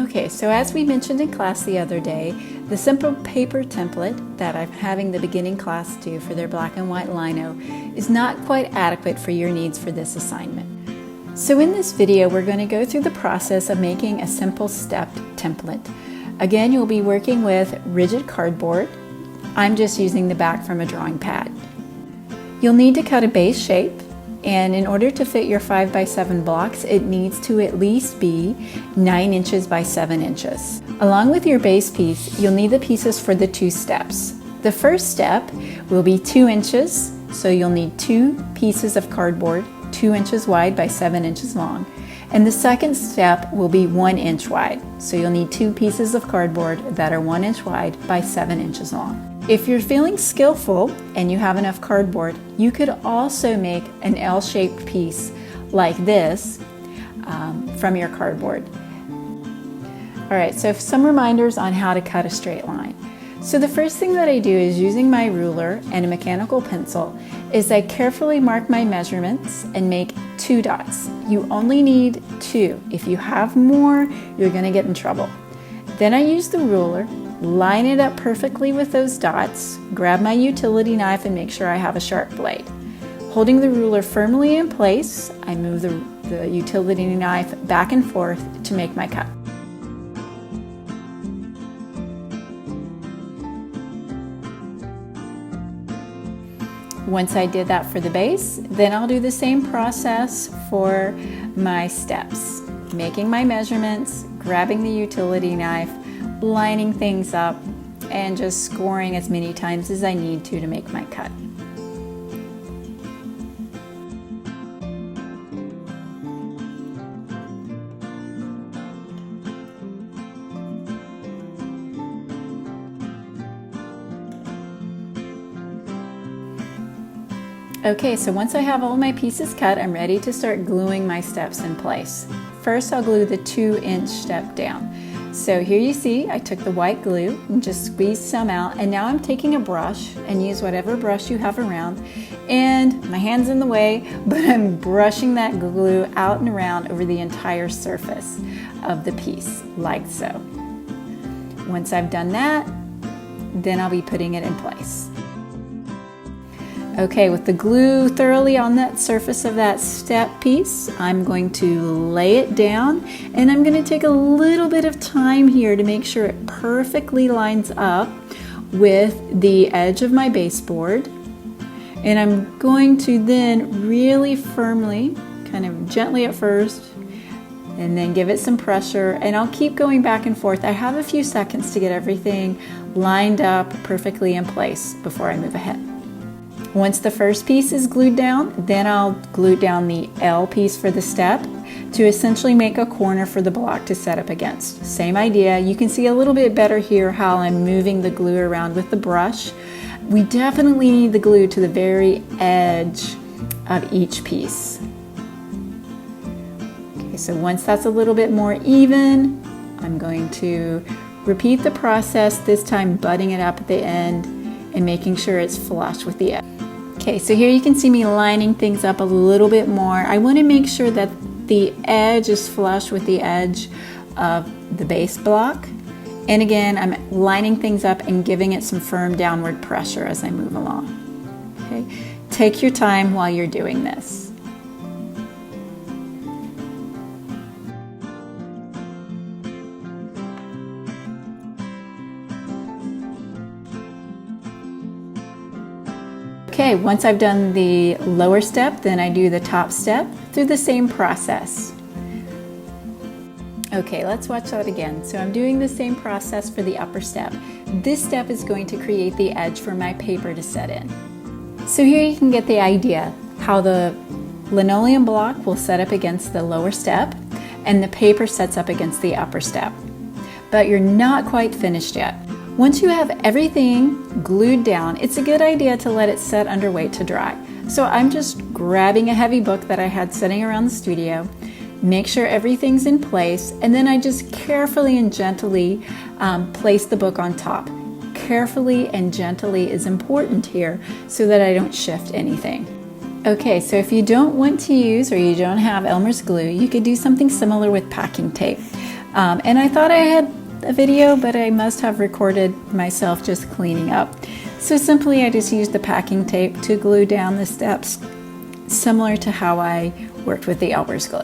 Okay, so as we mentioned in class the other day, the simple paper template that I'm having the beginning class do for their black and white lino is not quite adequate for your needs for this assignment. So in this video, we're going to go through the process of making a simple stepped template. Again, you'll be working with rigid cardboard. I'm just using the back from a drawing pad. You'll need to cut a base shape, and in order to fit your 5x7 blocks, it needs to at least be 9 inches by 7 inches. Along with your base piece, you'll need the pieces for the 2 steps. The first step will be 2 inches, so you'll need 2 pieces of cardboard, 2 inches wide by 7 inches long. And the second step will be 1 inch wide, so you'll need 2 pieces of cardboard that are 1 inch wide by 7 inches long. If you're feeling skillful and you have enough cardboard, you could also make an L-shaped piece like this from your cardboard. All right, so some reminders on how to cut a straight line. So the first thing that I do is using my ruler and a mechanical pencil is I carefully mark my measurements and make 2 dots. You only need 2. If you have more, you're going to get in trouble. Then I use the ruler, line it up perfectly with those dots, grab my utility knife and make sure I have a sharp blade. Holding the ruler firmly in place, I move the utility knife back and forth to make my cut. Once I did that for the base, then I'll do the same process for my steps. Making my measurements, grabbing the utility knife, lining things up, and just scoring as many times as I need to make my cut. Okay, so once I have all my pieces cut, I'm ready to start gluing my steps in place. First, I'll glue the 2-inch step down. So here you see I took the white glue and just squeezed some out, and now I'm taking a brush and use whatever brush you have around, and my hand's in the way, but I'm brushing that glue out and around over the entire surface of the piece, like so. Once I've done that, then I'll be putting it in place. Okay, with the glue thoroughly on that surface of that step piece, I'm going to lay it down, and I'm going to take a little bit of time here to make sure it perfectly lines up with the edge of my baseboard. And I'm going to then really firmly, kind of gently at first, and then give it some pressure, and I'll keep going back and forth. I have a few seconds to get everything lined up perfectly in place before I move ahead. Once the first piece is glued down, then I'll glue down the L piece for the step to essentially make a corner for the block to set up against. Same idea. You can see a little bit better here how I'm moving the glue around with the brush. We definitely need the glue to the very edge of each piece. Okay, so once that's a little bit more even, I'm going to repeat the process, this time butting it up at the end and making sure it's flush with the edge. Okay, so here you can see me lining things up a little bit more. I want to make sure that the edge is flush with the edge of the base block. And again, I'm lining things up and giving it some firm downward pressure as I move along. Okay, take your time while you're doing this. Okay, once I've done the lower step, then I do the top step through the same process. Okay, let's watch that again. So I'm doing the same process for the upper step. This step is going to create the edge for my paper to set in. So here you can get the idea how the linoleum block will set up against the lower step and the paper sets up against the upper step. But you're not quite finished yet. Once you have everything glued down, it's a good idea to let it set under weight to dry. So I'm just grabbing a heavy book that I had sitting around the studio, make sure everything's in place, and then I just carefully and gently place the book on top. Carefully and gently is important here so that I don't shift anything. Okay, so if you don't want to use or you don't have Elmer's glue, you could do something similar with packing tape. And I thought I had a video, but I must have recorded myself just cleaning up. So simply I just used the packing tape to glue down the steps, similar to how I worked with the Elmer's glue.